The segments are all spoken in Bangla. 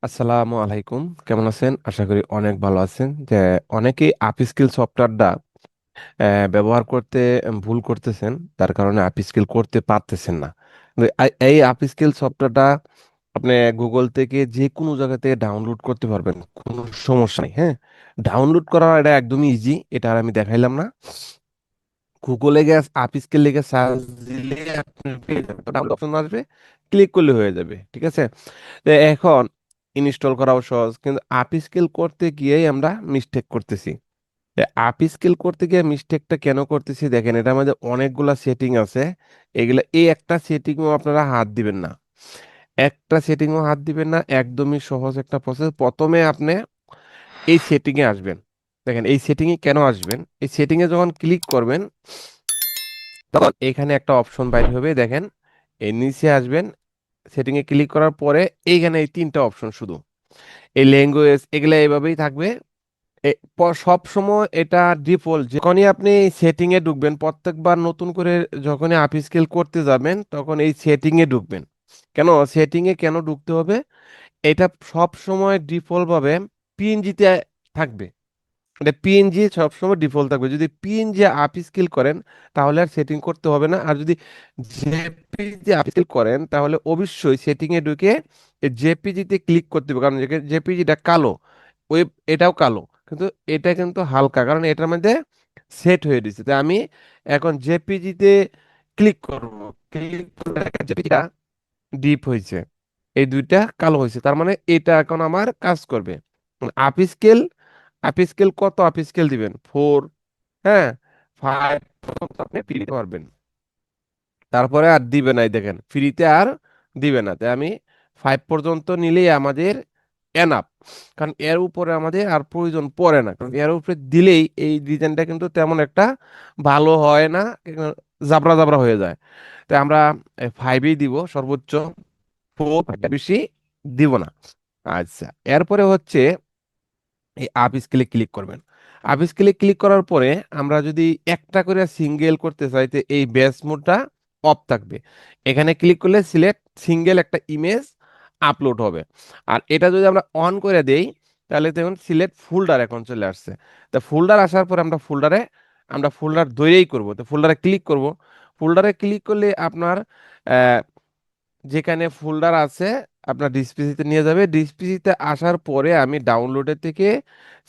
আসসালামু আলাইকুম, কেমন আছেন? আশা করি অনেক ভালো আছেন। অনেকেই আপস্কিল সফটওয়্যারটা ব্যবহার করতে ভুল করতেছেন, তার কারণে আপস্কিল করতে পারতেছেন না। কিন্তু এই আপস্কিল সফটওয়্যারটা আপনি গুগল থেকে যে কোনো জায়গা থেকে ডাউনলোড করতে পারবেন, কোনো সমস্যা নেই। হ্যাঁ, ডাউনলোড করা এটা একদমই ইজি, এটা আর আমি দেখাইলাম না। গুগলে গিয়ে আপস্কিল লিখে সার্চ দিলে আপনি পেয়ে যাবেন, ডাউনলোড অপশন আসবে, ক্লিক করলে হয়ে যাবে। ঠিক আছে, তো এখন ইনস্টল করাও সহজ, কিন্তু আপ স্কেল করতে গিয়েই আমরা মিস্টেক করতেছি। আপ স্কেল করতে গিয়ে মিস্টেকটা কেন করতেছি দেখেন, এটার মধ্যে অনেকগুলা সেটিং আছে। এগুলা এই একটা সেটিংও আপনারা হাত দিবেন না, একটা সেটিংও হাত দিবেন না। একদমই সহজ একটা প্রসেস। প্রথমে আপনি এই সেটিং এ আসবেন। দেখেন এই সেটিং এ কেন আসবেন, এই সেটিং এ যখন ক্লিক করবেন তখন এখানে একটা অপশন বাইর হবে, দেখেন। এই নিচে আসবেন, সেটিং এ ক্লিক করার পরে এইখানে এই তিনটা অপশন শুধু, এই ল্যাঙ্গুয়েজ এগুলা এইভাবেই থাকবে। সব সময় এটা ডিফল্ট। যখনই আপনি সেটিং এ ঢুকবেন, প্রত্যেকবার নতুন করে যখনই আপ স্কেল করতে যাবেন তখন এই সেটিং এ ঢুকবেন। কেন সেটিং এ কেন ঢুকতে হবে? এটা সব সময় ডিফল্ট ভাবে পিএনজি তে থাকবে। এটা পিএনজি সবসময় ডিফল্ট থাকবে। যদি পিএনজি আপ স্কেল করেন তাহলে আর সেটিং করতে হবে না। আর যদি জেপিজি আপ স্কেল করেন তাহলে অবশ্যই সেটিং এ ঢুকে জেপিজি তে ক্লিক করতে হবে, কারণ জেপিজিটা কালো, ওয়েব এটাও কালো, কিন্তু এটা কিন্তু হালকা, কারণ এটার মধ্যে সেট হয়ে দিচ্ছে। তাই আমি এখন জেপিজি তে ক্লিক করব, ক্লিক করে জেপিজিটা ডিপ হয়েছে, এই দুইটা কালো হয়েছে, তার মানে এটা এখন আমার কাজ করবে। আপ স্কেল, আপ স্কেল কত আপ স্কেল দিবেন? 4, হ্যাঁ, 5 পর্যন্ত আপনি ফ্রি দিতে পারবেন। তারপরে আর দিবে না, এই দেখেন ফ্রিতে আর দিবে না। তাই আমি 5 পর্যন্ত নিলেই আমাদের এনাফ, কারণ এর উপরে আমাদের আর প্রয়োজন পড়ে না। কারণ এর উপরে দিলেই এই ডিজাইনটা কিন্তু তেমন একটা ভালো হয় না, জাবরা জাবরা হয়ে যায়। তাই আমরা 5ই দিব সর্বোচ্চ, 4 বেশি দিব না। আচ্ছা, এরপরে হচ্ছে এই আপ স্কেলে ক্লিক করবেন। আপ স্কেলে ক্লিক করার পরে আমরা যদি একটা করে সিঙ্গেল করতে চাই তো এই বেস মোডটা অফ থাকবে। এখানে ক্লিক করলে সিলেক্ট সিঙ্গেল একটা ইমেজ আপলোড হবে। আর এটা যদি আমরা অন করে দেই তাহলে দেখুন সিলেক্ট ফোল্ডার এখন চলে আসছে। তো ফোল্ডার আসার পর আমরা ফোল্ডার তৈরিই করব। তো ফোল্ডারে ক্লিক করব। ফোল্ডারে ক্লিক করলে আপনার যেখানে ফোল্ডার আছে আপনার ডিসপিসিতে নিয়ে যাবে। ডিসপিসিতে আসার পরে আমি ডাউনলোডের থেকে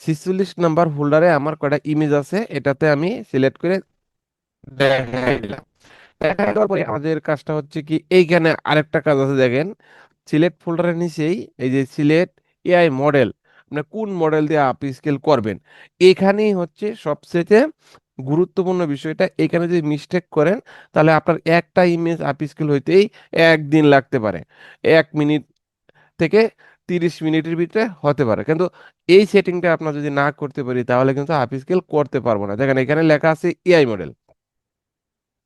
46 নাম্বার ফোল্ডারে আমার কয়টা ইমেজ আছে এটাতে আমি সিলেক্ট করে দেখাই দিলাম। দেখাই দেওয়ার পরে আমাদের কাজটা হচ্ছে কি, এইখানে আরেকটা কাজ আছে দেখেন, সিলেক্ট ফোল্ডারের নিচেই এই যে সিলেক্ট এআই মডেল, আপনি কোন মডেল দিয়ে আপ স্কেল করবেন, এখানেই হচ্ছে সবচেয়ে গুরুত্বপূর্ণ বিষয়টা। এখানে যদি মিস্টেক করেন তাহলে আপনার একটা ইমেজ আপ স্কেল হইতেই একদিন লাগতে পারে, 1 মিনিট থেকে 30 মিনিটের ভিতরে হতে পারে। কিন্তু এই সেটিংটা আপনার যদি না করতে পারি তাহলে কিন্তু আপ স্কেল করতে পারবো না। দেখেন এখানে লেখা আছে এআই মডেল,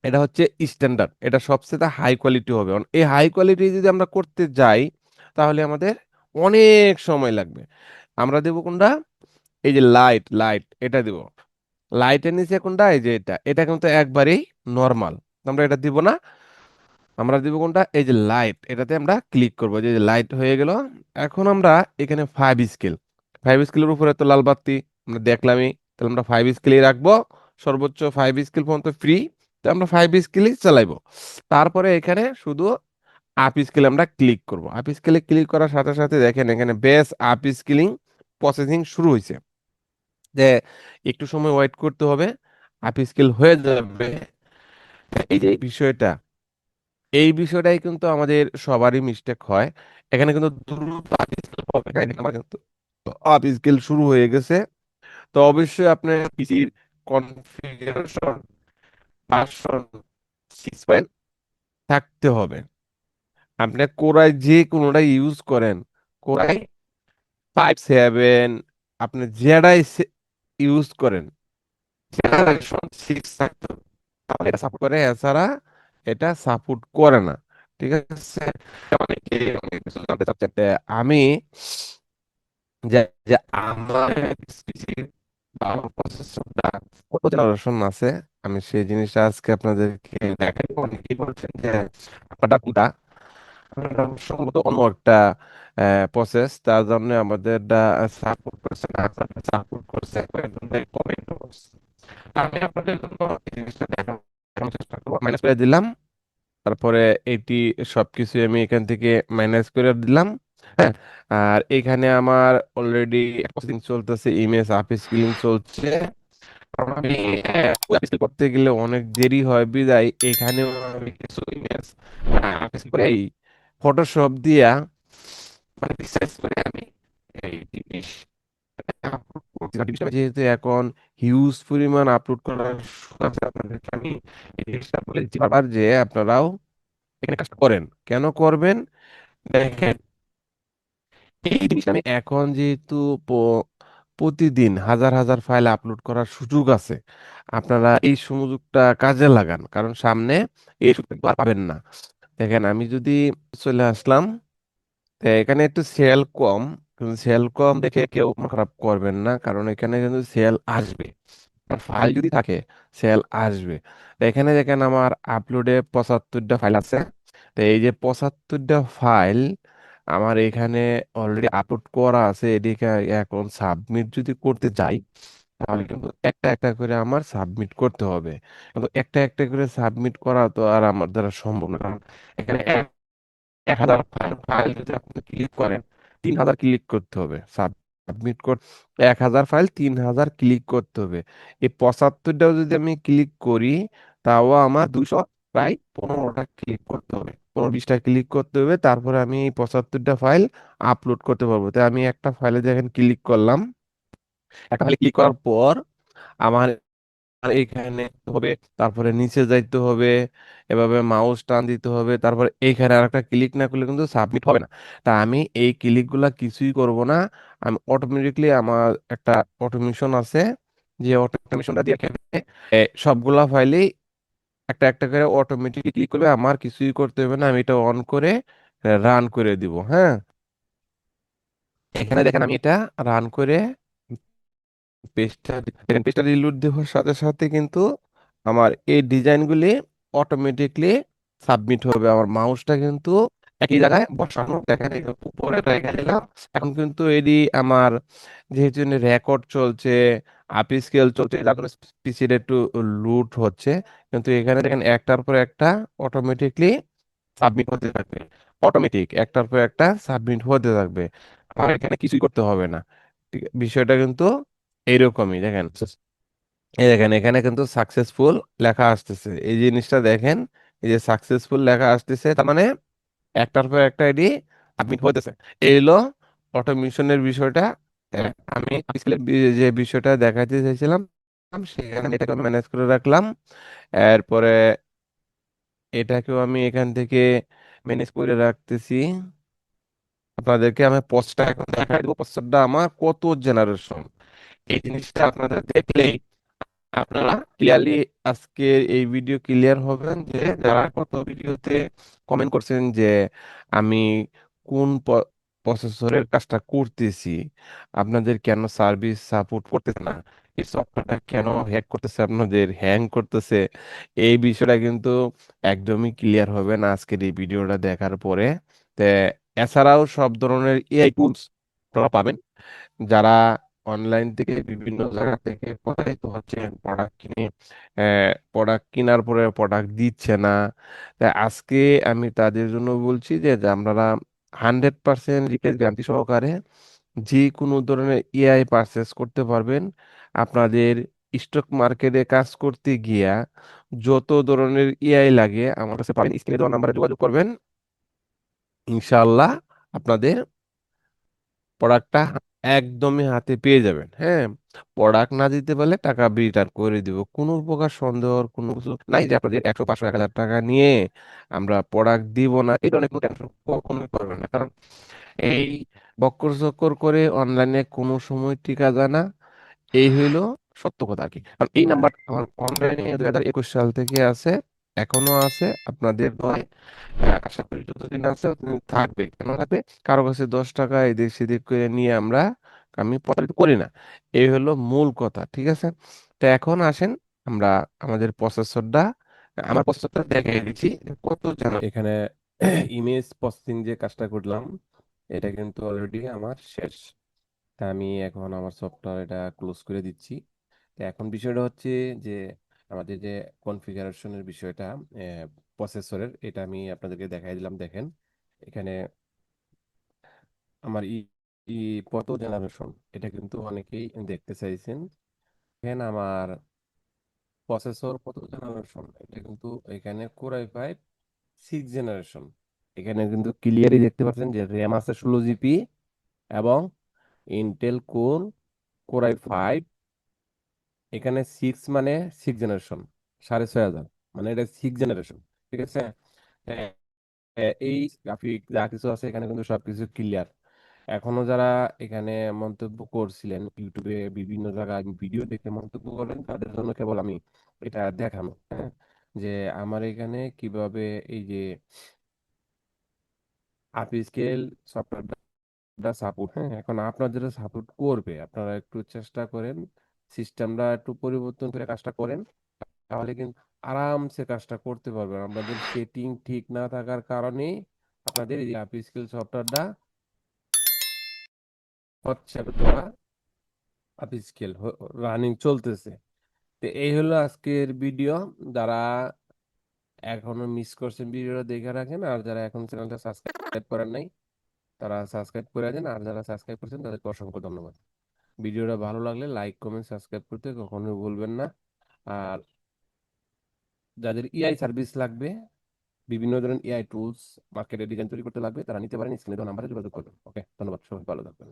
এটা হচ্ছে স্ট্যান্ডার্ড, এটা সবচেয়ে হাই কোয়ালিটি হবে। এই হাই কোয়ালিটি যদি আমরা করতে যাই তাহলে আমাদের অনেক সময় লাগবে। আমরা দেবো কোনটা? এই যে লাইট, লাইট এটা দিব। লাইটের নিচে কোনটা? এই যে এটা, এটা কিন্তু একবারেই নর্মাল, আমরা এটা দিব না। আমরা দিব কোনটা? এই যে লাইট, এটাতে আমরা ক্লিক করবো, যে লাইট হয়ে গেল। এখন আমরা এখানে 5 স্কেল, 5 স্কেলের উপরে তো লাল বাতি আমরা দেখলামই, তাহলে আমরা 5 স্কেলই রাখবো। সর্বোচ্চ 5 স্কেল পর্যন্ত ফ্রি, তো আমরা 5 স্কেলই চালাইবো। তারপরে এখানে শুধু আপ স্কেলে আমরা ক্লিক করব। আপ স্কেলে ক্লিক করার সাথে সাথে দেখেন এখানে বেস আপ স্কেলিং প্রসেসিং শুরু হয়েছে। যে একটু সময় ওয়েট করতে হবে, আপ স্কেল হয়ে যাবে। এই যে বিষয়টা, এই বিষয়টাই কিন্তু আমাদের সবারই মিস্টেক হয়। এখানে কিন্তু দ্রুত আপ স্কেল হবে না, আমার কিন্তু আপ স্কেল শুরু হয়ে গেছে। তো অবশ্যই আপনার পিসির কনফিগারেশন ভার্সন 6 থাকতে হবে। আপনি কোরাই যে কোনোটা ইউজ করেন, কোরাই 5, 7, আপনি যেটাই ইউজ করেন জেনারেশন 6 থাকতে হবে, তাহলে এটা সাপোর্ট করে, এছাড়া এটা সাপোর্ট করে না। ঠিক আছে, অনেকে অনেক কিছু জানতে চাচ্ছেন। আমি যে যে আমার PC বা আমার প্রসেসরটা কত জেনারেশন আছে আমি সেই জিনিসটা আজকে আপনাদেরকে দেখাবো। অনেকেই বলছেন যে আপনারটা কোনটা, এটা সম্ভবত অন্য একটা প্রসেস, তার জন্য আমাদের সাপোর্ট করছে না, সাপোর্ট করছে কমেন্ট করছে। আমি আপনাদের জন্য এই জিনিসটা দেখানোর চেষ্টা করবো। মাইনাস করে দিলাম, তারপরে এটি সবকিছু আমি এখান থেকে মাইনাস করে দিলাম। হ্যাঁ, আর এখানে আমার অলরেডি প্রসেসিং চলতেছে, ইমেজ আপ স্কিলিং চলছে। কারণ আমি upskill করতে গেলে অনেক দেরি হয় বিদায় এখানেও আমি কিছু ইমেজ করে এই ফটোশপ দিয়া মানে রিসার্চ করে আমি এই জিনিস আপলোড করছি। আর জিনিসটা যেহেতু এখন হিউজ পরিমাণ আপলোড করার সুযোগ আছে, আপনাদেরকে আমি এই জিনিসটা বলে দিচ্ছি বারবার যে আপনারাও এখানে কাজটা করেন। কেন করবেন দেখেন, এই জিনিসটা আমি এখন যেহেতু প্রতিদিন হাজার হাজার ফাইল আপলোড করার সুযোগ আছে, আপনারা এই সুযোগটা কাজে লাগান, কারণ সামনে এই সুযোগ আর পাবেন না। দেখেন আমি যদি চলে আসলাম, তো এখানে একটু সেল কম, কিন্তু সেল কম দেখে কেউ মন খারাপ করবেন না, কারণ এখানে কিন্তু সেল আসবে। ফাইল যদি থাকে সেল আসবে। তো এখানে দেখেন আমার আপলোডে 75টা ফাইল আছে। তো এই যে 75টা ফাইল আমার এখানে অলরেডি আপলোড করা আছে, এদিকে এখন সাবমিট যদি করতে যাই তাহলে কিন্তু একটা একটা করে আমার সাবমিট করতে হবে। কিন্তু একটা একটা করে সাবমিট করা তো আর আমার দ্বারা সম্ভব না, কারণ এখানে 1,000 ফাইল যদি আপনি ক্লিক করেন, 3,000 ক্লিক করতে হবে সাবমিট করতে। 1,000 ফাইল 3,000 ক্লিক করতে হবে। এই 75টাও যদি আমি ক্লিক করি, তাও আমার 200 প্রায় 15টা ক্লিক করতে হবে, 15-20টা ক্লিক করতে হবে, তারপরে আমি এই 75টা ফাইল আপলোড করতে পারবো। তাই আমি একটা ফাইলে দেখেন ক্লিক করলাম, একটা ফাইলে ক্লিক করার পর আমার আর এইখানে হবে, তারপরে নিচে যাইতে হবে, এভাবে মাউস টান দিতে হবে, তারপরে এইখানে আর একটা ক্লিক না করলে কিন্তু সাবমিট হবে না। তা আমি এই ক্লিকগুলা কিছুই করব না, আমি অটোমেটিকলি আমার একটা অটোমেশন আছে, যে অটোমেশনটা দিয়ে এখানে সবগুলা ফাইলেই একটা একটা করে অটোমেটিকলি ক্লিক করবে, আমার কিছুই করতে হবে না, আমি এটা অন করে রান করে দিব। হ্যাঁ, এখানে দেখেন আমি এটা রান করে পেজটা দেখেন, পেজটা রিলোড দেওয়ার সাথে সাথে কিন্তু আমার এই ডিজাইনগুলি অটোমেটিকলি সাবমিট হবে। আমার মাউসটা কিন্তু একই জায়গায় বসানো, দেখেন এই যে উপরে রেখে দিলাম। এখন কিন্তু এটি আমার যেহেতু রেকর্ড চলছে, আপ স্কেল চলছে, যার জন্য পিসির একটু লুট হচ্ছে, কিন্তু এখানে দেখেন একটার পর একটা অটোমেটিকলি সাবমিট হতে থাকবে। অটোমেটিক একটার পর একটা সাবমিট হতে থাকবে, আমার এখানে কিছুই করতে হবে না। বিষয়টা কিন্তু এইরকমই দেখেন। এই দেখেন এখানে কিন্তু সাকসেসফুল লেখা আসতেছে, এই জিনিসটা দেখেন, এই যে সাকসেসফুল লেখা আসতেছে, তার মানে একটার পর একটা আইডি সাবমিট হতেছে। এই হলো অটোমেশনের বিষয়টা। আমি আজকে যে বিষয়টা দেখাতে চাইছিলাম সেখানে এটাকে আমি ম্যানেজ করে রাখলাম। এরপরে এটাকেও আমি এখান থেকে ম্যানেজ করে রাখতেছি। আপনাদেরকে আমি পোস্টটা এখন দেখাই দেবো, পোস্টারটা আমার কত জেনারেশন, এই জিনিসটা আপনারা দেখলেই আপনারা ক্লিয়ারলি আজকের এই ভিডিও ক্লিয়ার হবেন যে যারা কত ভিডিওতে কমেন্ট করছেন যে আমি কোন প্রসেসরের কাজটা করতেছি, আপনাদের কেন সার্ভিস সাপোর্ট করতেছে না, এই সফটওয়্যারটা কেন হ্যাক করতেছে, আপনাদের হ্যাং করতেছে, এই বিষয়টা কিন্তু একদমই ক্লিয়ার হবে না আজকের এই ভিডিওটা দেখার পরে। তো এছাড়াও সব ধরনের এআই টুলস আপনারা পাবেন। যারা অনলাইন থেকে বিভিন্ন জায়গা থেকে প্রতারিত হচ্ছেন প্রোডাক্ট কিনে, প্রোডাক্ট কেনার পরে প্রোডাক্ট দিচ্ছে না, তাই আজকে আমি তাদের জন্য বলছি যে আপনারা 100% রিপ্লেস গ্যারান্টি সহকারে যে কোনো ধরনের এআই পারচেস করতে পারবেন। আপনাদের স্টক মার্কেটে কাজ করতে গিয়া যত ধরনের এআই লাগে আমার কাছে পাবেন, স্ক্রিনে দেওয়া নাম্বারে যোগাযোগ করবেন, ইনশাআল্লাহ আপনাদের প্রোডাক্টটা একদমই হাতে পেয়ে যাবেন। হ্যাঁ, প্রোডাক্ট না দিতে পারলে টাকা রিটার্ন করে দিব, কোনো প্রকার সন্দেহর কোনো কিছু নাই যে আপনাদের 100, 500, 1,000 টাকা নিয়ে আমরা প্রোডাক্ট দিব না, এটা অনেক টেনশন কখনোই করবেন না, কারণ এই বক্কর চক্কর করে অনলাইনে কোনো সময় টিকা যায় না। এই হইলো সত্য কথা আর কি। কারণ এই নাম্বার আমার অনলাইনে 2021 সাল থেকে আছে, এখনো আছে, আপনাদের দোয়ায় আশা করি যতদিন আছে ততদিন থাকবে। কেন থাকবে, কারো কাছে 10 টাকা এদিক সেদিক করে নিয়ে আমি প্রতারিত করি না। এই হলো মূল কথা, ঠিক আছে? তো এখন আসেন আমরা আমাদের প্রসেসরটা, আমার প্রসেসরটা দেখিয়ে দিচ্ছি যে কত জানো এখানে ইমেজ প্রসেসিং যে কাজটা করলাম, এটা কিন্তু অলরেডি আমার শেষ। তা আমি এখন আমার সফটওয়্যার এটা ক্লোজ করে দিচ্ছি। তো এখন বিষয়টা হচ্ছে যে আমাদের যে কনফিগারেশনের বিষয়টা, প্রসেসরের, এটা আমি আপনাদেরকে দেখাই দিলাম। দেখেন এখানে আমার ই কত জেনারেশন, এটা কিন্তু অনেকেই দেখতে চাইছেন। এখানে আমার প্রসেসর কত জেনারেশন, এটা কিন্তু এখানে কোর i5 6 জেনারেশন। এখানে কিন্তু ক্লিয়ারই দেখতে পাচ্ছেন যে র্যাম আছে 16 জিবি, এবং ইন্টেল কোর i5, এখানে 6 মানে 6 জেনারেশন, 6500, মানে এটা 6 জেনারেশন। ঠিক আছে। হ্যাঁ, এই গ্রাফিক যা কিছু আছে এখানে কিন্তু সবকিছু ক্লিয়ার। এখনো যারা এখানে মন্তব্য করছিলেন, ইউটিউবে বিভিন্ন জায়গায় ভিডিও দেখে মন্তব্য করেন, তাদের জন্য কেবল আমি এটা দেখানো, হ্যাঁ, যে আমার এখানে কিভাবে এই যে আপি স্কেল সফটওয়্যারটা সাপোর্ট, হ্যাঁ, এখন আপনার যেটা সাপোর্ট করবে, আপনারা একটু চেষ্টা করেন, সিস্টেমটা একটু পরিবর্তন করে কাজটা করেন, তাহলে কিন্তু আরামসে কাজটা করতে পারবেন। আপনাদের সেটিং ঠিক না থাকার কারণে আপনাদের এই আপি স্কেল সফটওয়্যারটা হচ্ছে না, আপি স্কেল রানিং চলতেছে। তো এই হলো আজকের ভিডিও। যারা এখনো মিস করছেন ভিডিওটা দেখে রাখেন, আর যারা এখন চ্যানেলটা সাবস্ক্রাইব করেন নাই তারা সাবস্ক্রাইব করে দেন, আর যারা সাবস্ক্রাইব করছেন তাদেরকে অসংখ্য ধন্যবাদ। ভিডিওটা ভালো লাগলে লাইক কমেন্ট সাবস্ক্রাইব করতে কখনোই ভুলবেন না। আর যাদের ইআই সার্ভিস লাগবে, বিভিন্ন ধরনের এআই টুলস মার্কেটে ডিজাইন তৈরি করতে লাগবে, তারা নিতে পারেন, স্ক্রিনে দেওয়া নাম্বারে যোগাযোগ করবেন। ওকে, ধন্যবাদ, সবাই ভালো থাকবেন।